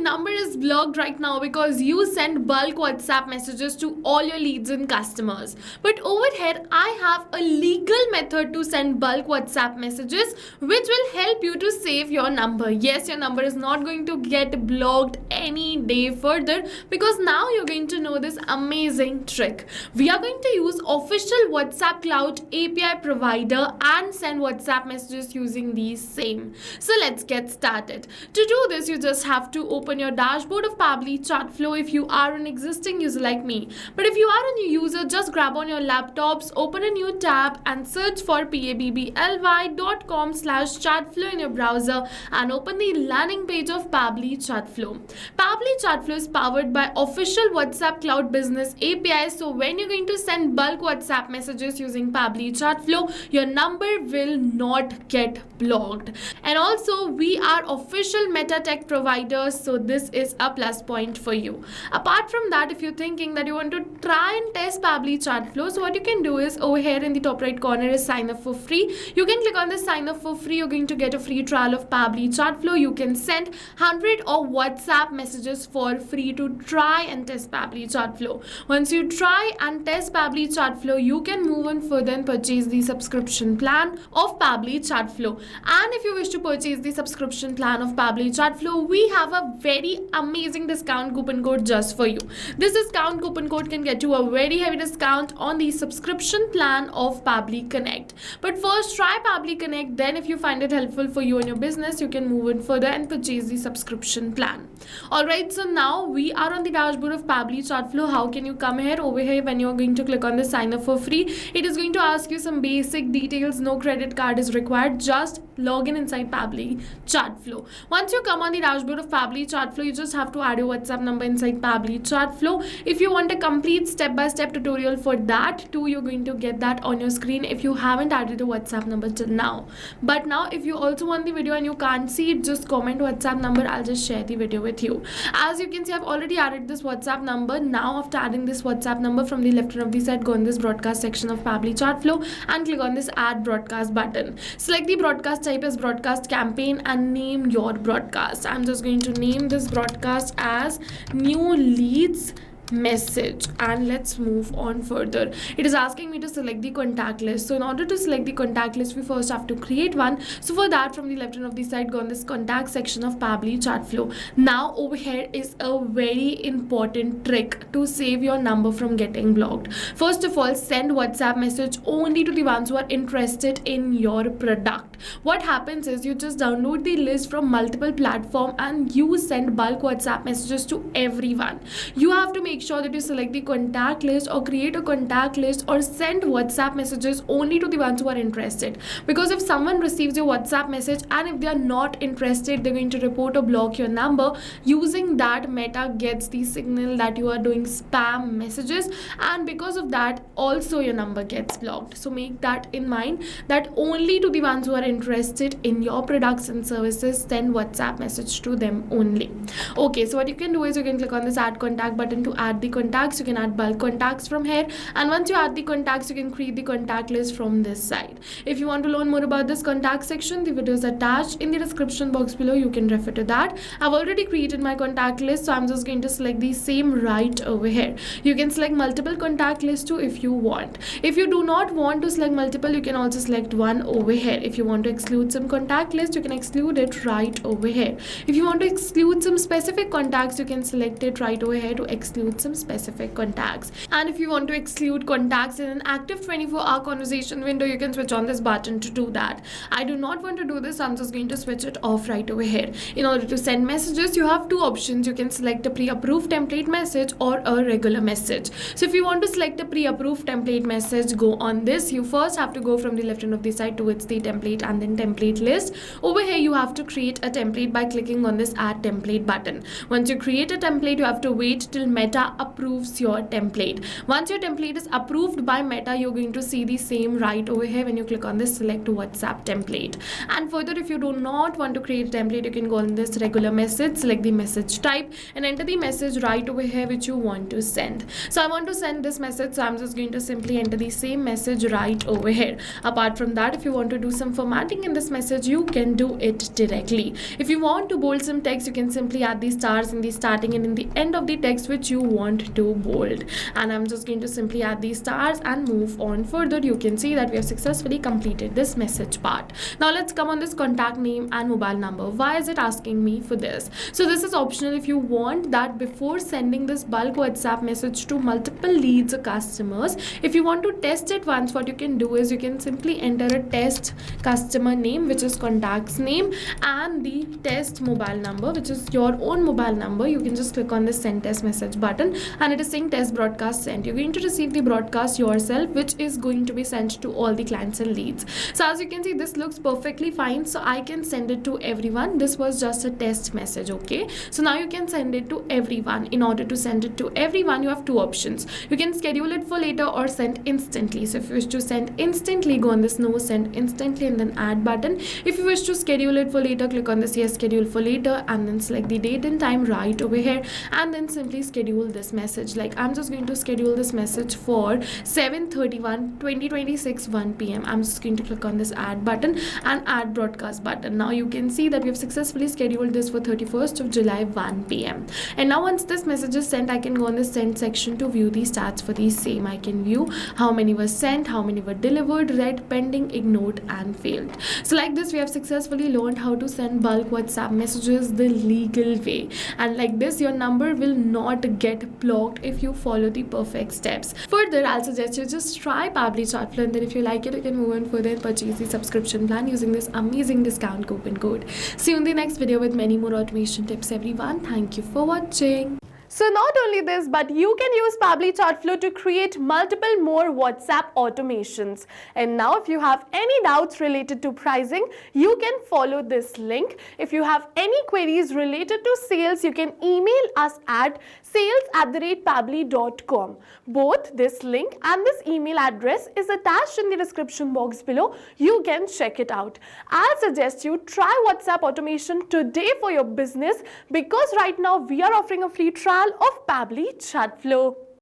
your number is blocked right now because you send bulk WhatsApp messages to all your leads and customers. But over here, I have a legal method to send bulk WhatsApp messages which will help you to save your number. Yes, your number is not going to get blocked any day further because now you're going to know this amazing trick. We are going to use official WhatsApp Cloud API provider and send WhatsApp messages using these same. So let's get started. To do this, you just have to open your dashboard of Pabbly Chatflow if you are an existing user like me. But if you are a new user, just grab on your laptops, open a new tab and search for pabbly.com/chatflow in your browser and open the landing page of Pabbly Chatflow. Pabbly Chatflow is powered by official WhatsApp Cloud Business API. So when you're going to send bulk WhatsApp messages using Pabbly Chatflow, your number will not get blocked. And also, we are official meta tech providers, so this is a plus point for you. Apart from that, if you're thinking that you want to try and test Pabbly Chatflow, so what you can do is over here in the top right corner is sign up for free. You can click on this sign up for free. You're going to get a free trial of Pabbly Chatflow. You can send 100 of WhatsApp messages for free to try and test Pabbly Chatflow. Once you try and test Pabbly Chatflow, you can move on further and purchase the subscription plan of Pabbly Chatflow. And if you wish to purchase the subscription plan of Pabbly Chatflow, we have a very amazing discount coupon code just for you. This discount coupon code can get you a very heavy discount on the subscription plan of Pabbly Connect. But first, try Pabbly Connect. Then if you find it helpful for you and your business, you can move on further and purchase the subscription plan. Alright, so now we are on the dashboard of Pabbly Chatflow. How can you come here? Over here, when you're going to click on the sign up for free, it is going to ask you some basic details. No credit card is required. Just log in inside Pabbly Chatflow. Once you come on the dashboard of Pabbly Chatflow, you just have to add your WhatsApp number inside Pabbly Chatflow. If you want a complete step-by-step tutorial for that too, you're going to get that on your screen if you haven't added a WhatsApp number till now. But now, if you also want the video and you can't see it, just comment WhatsApp number. I'll just share the video with you. As you can see, I've already added this WhatsApp number. Now, after adding this WhatsApp number, from the left hand of the side, go in this broadcast section of Pabbly Chatflow and click on this add broadcast button. Select the broadcast type as broadcast campaign and name your broadcast. I'm just going to name this broadcast as new leads message, and let's move on further. It is asking me to select the contact list. So in order to select the contact list, we first have to create one. So for that, from the left hand of the side, go on this contact section of Pabbly Chatflow. Now over here is a very important trick to save your number from getting blocked. First of all, send WhatsApp message only to the ones who are interested in your product. What happens is you just download the list from multiple platforms and you send bulk WhatsApp messages to everyone. You have to make sure that you select the contact list or create a contact list or send WhatsApp messages only to the ones who are interested. Because if someone receives your WhatsApp message and if they are not interested, they're going to report or block your number. Using that, Meta gets the signal that you are doing spam messages, and because of that, also your number gets blocked. So make that in mind, that only to the ones who are interested in your products and services, send WhatsApp message to them only. Okay, so what you can do is you can click on this add contact button to add the contacts. You can add bulk contacts from here, and once you add the contacts, you can create the contact list from this side. If you want to learn more about this contact section, the video is attached in the description box below. You can refer to that. I've already created my contact list, so I'm just going to select the same right over here. You can select multiple contact lists too if you want. If you do not want to select multiple, you can also select one over here. If you want to exclude some contact list, you can exclude it right over here. If you want to exclude some specific contacts, you can select it right over here to exclude some specific contacts. And if you want to exclude contacts in an active 24-hour conversation window, you can switch on this button to do that. I do not want to do this, so I'm just going to switch it off right over here. In order to send messages, you have two options. You can select a pre-approved template message or a regular message. So if you want to select a pre-approved template message, go on this. You first have to go from the left hand of the side towards the template and then template list. Over here, you have to create a template by clicking on this add template button. Once you create a template, you have to wait till Meta Meta approves your template. Once your template is approved by Meta, you're going to see the same right over here when you click on this select WhatsApp template. And further, if you do not want to create a template, you can go on this regular message, select the message type and enter the message right over here which you want to send. So I want to send this message, so I'm just going to simply enter the same message right over here. Apart from that, if you want to do some formatting in this message, you can do it directly. If you want to bold some text, you can simply add the stars in the starting and in the end of the text which you want to bold. And I'm just going to simply add these stars and move on further. You can see that we have successfully completed this message part. Now let's come on this contact name and mobile number. Why is it asking me for this? So this is optional if you want that before sending this bulk WhatsApp message to multiple leads or customers. If you want to test it once, what you can do is you can simply enter a test customer name, which is contact's name, and the test mobile number, which is your own mobile number. You can just click on the send test message button and it is saying test broadcast sent. You're going to receive the broadcast yourself, which is going to be sent to all the clients and leads. So as you can see, this looks perfectly fine, so I can send it to everyone. This was just a test message. Okay, so now you can send it to everyone. In order to send it to everyone, you have two options. You can schedule it for later or send instantly. So if you wish to send instantly, go on this no send instantly and then add button. If you wish to schedule it for later, click on this yes schedule for later and then select the date and time right over here and then simply schedule this message. Like I'm just going to schedule this message for 7/31/2026 1 p.m. I'm just going to click on this add button and add broadcast button. Now you can see that we have successfully scheduled this for 31st of July 1 p.m. And now once this message is sent, I can go on the send section to view the stats for the same. I can view how many were sent, how many were delivered, read, pending, ignored and failed. So like this, we have successfully learned how to send bulk WhatsApp messages the legal way. And like this, your number will not get blocked if you follow the perfect steps. Further, I'll suggest you just try Pabbly Chatflow, and then if you like it, you can move on further and purchase the subscription plan using this amazing discount coupon code. See you in the next video with many more automation tips, everyone. Thank you for watching. So not only this, but you can use Pabbly Chatflow to create multiple more WhatsApp automations. And now if you have any doubts related to pricing, you can follow this link. If you have any queries related to sales, you can email us at sales@pabbly.com. Both this link and this email address is attached in the description box below. You can check it out. I'll suggest you try WhatsApp automation today for your business because right now we are offering a free trial of Pabbly Chatflow.